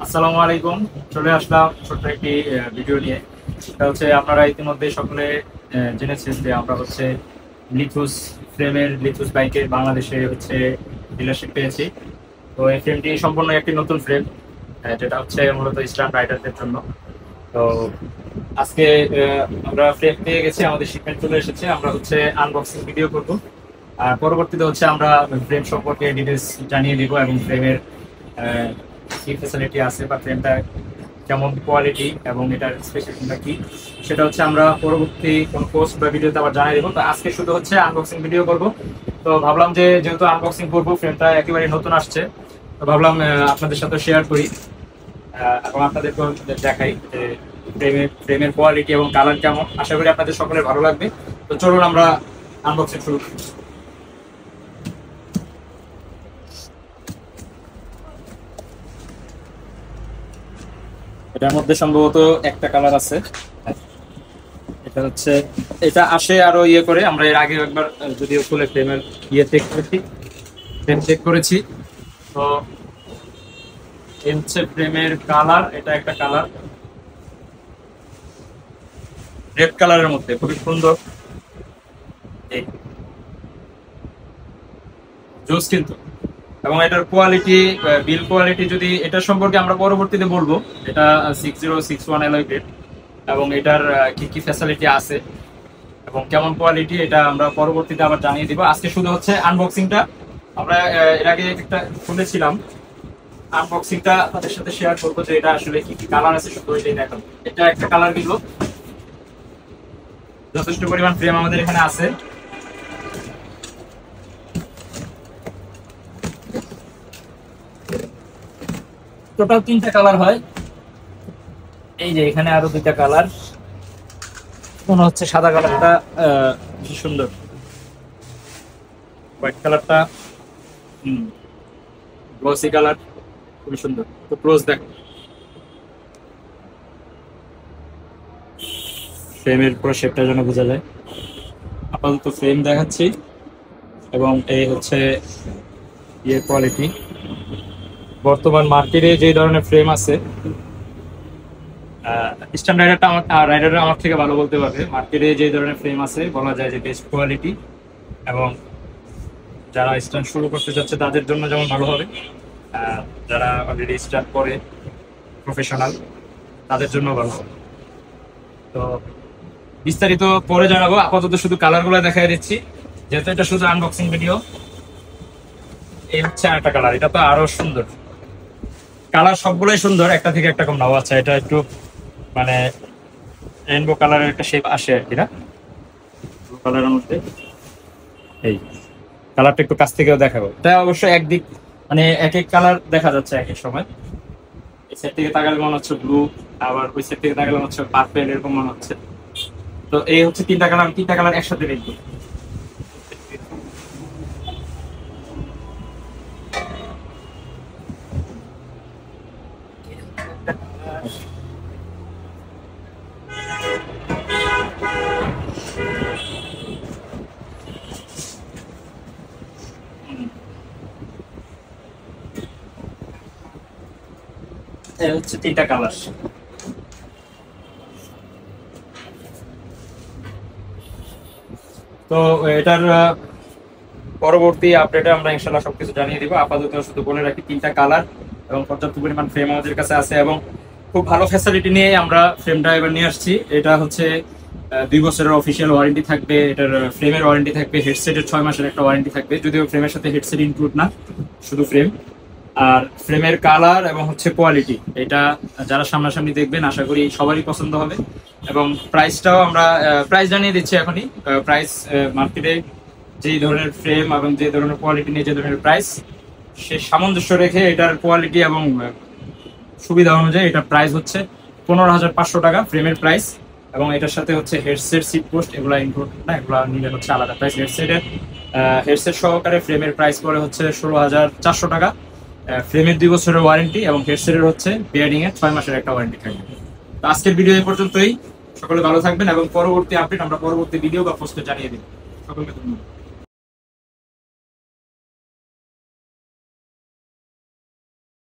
আসসালামু আলাইকুম। চলে আসলাম ছোট্ট একটি ভিডিও নিয়ে। এটা হচ্ছে আপনারা ইতিমধ্যে সকলে জেনেছেন যে আমরা হচ্ছে লিথুস ফ্রেমের লিথুস বাইকের বাংলাদেশে হচ্ছে ডিলারশিপ পেয়েছি। তো এই ফ্রেমটি সম্পূর্ণ একটি নতুন ফ্রেম, যেটা হচ্ছে মূলত স্ট্যান্ড রাইডারদের জন্য। তো আজকে আমরা ফ্রেম পেয়ে গেছি, আমাদের শিপমেন্ট চলে এসেছে। আমরা হচ্ছে আনবক্সিং ভিডিও করব, আর পরবর্তীতে হচ্ছে আমরা ফ্রেম সম্পর্কে ডিটেলস জানিয়ে দিব এবং ফ্রেমের কি ফ্যাসিলিটি আছে বা ফ্রেমটা কেমন কোয়ালিটি এবং এটার স্পেসিফিকেশনটা কি, সেটা হচ্ছে আমরা পরবর্তী কোনো পোস্ট বা ভিডিওতে আবার জানিয়ে দেবো। তো আজকে শুধু হচ্ছে আনবক্সিং ভিডিও করব। তো ভাবলাম যে যেহেতু আনবক্সিং করবো, ফ্রেমটা একেবারে নতুন আসছে, তো ভাবলাম আপনাদের সাথে শেয়ার করি এবং আপনাদেরকেও দেখাই যে ফ্রেমের কোয়ালিটি এবং কালার কেমন। আশা করি আপনাদের সকলের ভালো লাগবে। তো চলুন আমরা আনবক্সিং শুরু করি। এটার মধ্যে সম্ভবত একটা কালার আছে। এটা হচ্ছে, এটা আসে আরো ইয়ে করে। আমরা এর আগে একবার যদিও খুলে ফ্রেমের ইয়ে চেক করেছি, ফ্রেম চেক করেছি। তো এই হচ্ছে ফ্রেমের কালার। এটা একটা কালার রেড কালারের মধ্যে, খুবই সুন্দর জোস কিন্তু। এবং এটার কোয়ালিটি, বিল কোয়ালিটি, যদি এটা সম্পর্কে আমরা পরবর্তীতে বলবো। এটা 6061 অ্যালয় গ্রেড এবং এটার কি কি ফ্যাসিলিটি আছে এবং কেমন কোয়ালিটি, এটা আমরা পরবর্তীতে আবার জানিয়ে দিব। আজকে শুধু হচ্ছে আনবক্সিংটা আমরা এর আগে একটা খুলেছিলাম, আনবক্সিংটা আপনাদের সাথে শেয়ার করবো যে এটা আসলে কি কি কালার আছে, শুধু এটাই দেখাবো। এটা একটা কালার দিল, যথেষ্ট পরিমাণ ফ্রেম আমাদের এখানে আছে। টোটাল 3টা কালার হয়। এই যে এখানে আরো 2টা কালার, মনে হচ্ছে সাদা কালারটা বেশি সুন্দর, হোয়াইট কালারটা গ্লসি কালার, খুবই সুন্দর। তো ক্লোজ দেখো, ফ্রেমের পুরো শেপটা যেন বোঝা যায়। আপাতত ফ্রেম দেখাচ্ছি এবং এই হচ্ছে ইয়ে কোয়ালিটি। বর্তমান মার্কেটে যে ধরনের ফ্রেম আছে, স্ট্যান্ড রাইডারটা রাইডাররা আমার থেকে ভালো বলতে পারবে। মার্কেটে যে ধরনের ফ্রেম আছে, বলা যায় যে বেস্ট কোয়ালিটি, এবং যারা স্ট্যান্ড শুরু করতে যাচ্ছে তাদের জন্য যেমন ভালো হবে, যারা অলরেডি স্টার্ট করে প্রফেশনাল তাদের জন্য ভালো হবে। তো বিস্তারিত পরে জানাবো, আপাতত শুধু কালারগুলো দেখাই দিচ্ছি যেহেতু এটা শুধু আনবক্সিং ভিডিও। এই হচ্ছে আরেকটা কালার, এটা তো আরো সুন্দর। কালার সবগুলোই সুন্দর, একটা থেকে একটা কম নাও। আচ্ছা, এটা একটু মানে রেইনবো কালারের একটা শেপ আসে আর কি, না ব্লু কালারের মধ্যে। এই কালারটা একটু কাছ থেকেও দেখাবো। এটা অবশ্য একদিক মানে এক এক কালার দেখা যাচ্ছে এক এক সময়। এই সাইড থেকে তাকালে মনে হচ্ছে ব্লু, আবার ওই সাইড থেকে তাকালে মনে হচ্ছে পার্পল, এরকম মনে হচ্ছে। তো এই হচ্ছে 3টা কালার, 3টা কালার একসাথে দেখবো। এই হচ্ছে 3টা কালার। তো এটার পরবর্তী আপডেটে আমরা ইনশাল্লাহ সবকিছু জানিয়ে দিব। আপাতত শুধু বলে রাখি 3টা কালার এবং পর্যাপ্ত পরিমাণ ফ্রেম আমাদের কাছে আছে এবং খুব ভালো ফ্যাসিলিটি নিয়ে আমরা ফ্রেমটা এবার নিয়ে আসছি। এটা হচ্ছে 2 বছরের অফিসিয়াল ওয়ারেন্টি থাকবে, এটার ফ্রেমের ওয়ারেন্টি থাকবে, হেডসেটের 6 মাসের একটা ওয়ারেন্টি থাকবে, যদিও ফ্রেমের সাথে হেডসেট ইনক্লুড না, শুধু ফ্রেম। আর ফ্রেমের কালার এবং হচ্ছে কোয়ালিটি, এটা যারা সামনাসামনি দেখবেন আশা করি সবারই পছন্দ হবে। এবং প্রাইসটাও আমরা প্রাইস জানিয়ে দিচ্ছি এখনই। প্রাইস মার্কেটে যেই ধরনের ফ্রেম এবং যে ধরনের কোয়ালিটি নিয়ে যে ধরনের প্রাইস, সে সামঞ্জস্য রেখে এটার কোয়ালিটি এবং সুবিধা অনুযায়ী এটার প্রাইস হচ্ছে 15,500 টাকা ফ্রেমের প্রাইস। এবং এটার সাথে হচ্ছে হেডসেট, সিট পোস্ট, এগুলো ইনক্লুড না, এগুলো নিলে হচ্ছে আলাদা প্রাইস। হেডসেট সহকারে ফ্রেমের প্রাইস পড়ে হচ্ছে 16,400 টাকা। ফ্রেমের 2 বছরের ওয়ারেন্টি এবং হেডসেটের হচ্ছে বিয়ারিং এর 6 মাসের একটা ওয়ারেন্টি থাকবে। তো আজকের ভিডিও এই পর্যন্তই। সকলে ভালো থাকবেন এবং পরবর্তী আপডেট আমরা পরবর্তী ভিডিও বা পোস্টে জানিয়ে দিই। সকলকে ধন্যবাদ।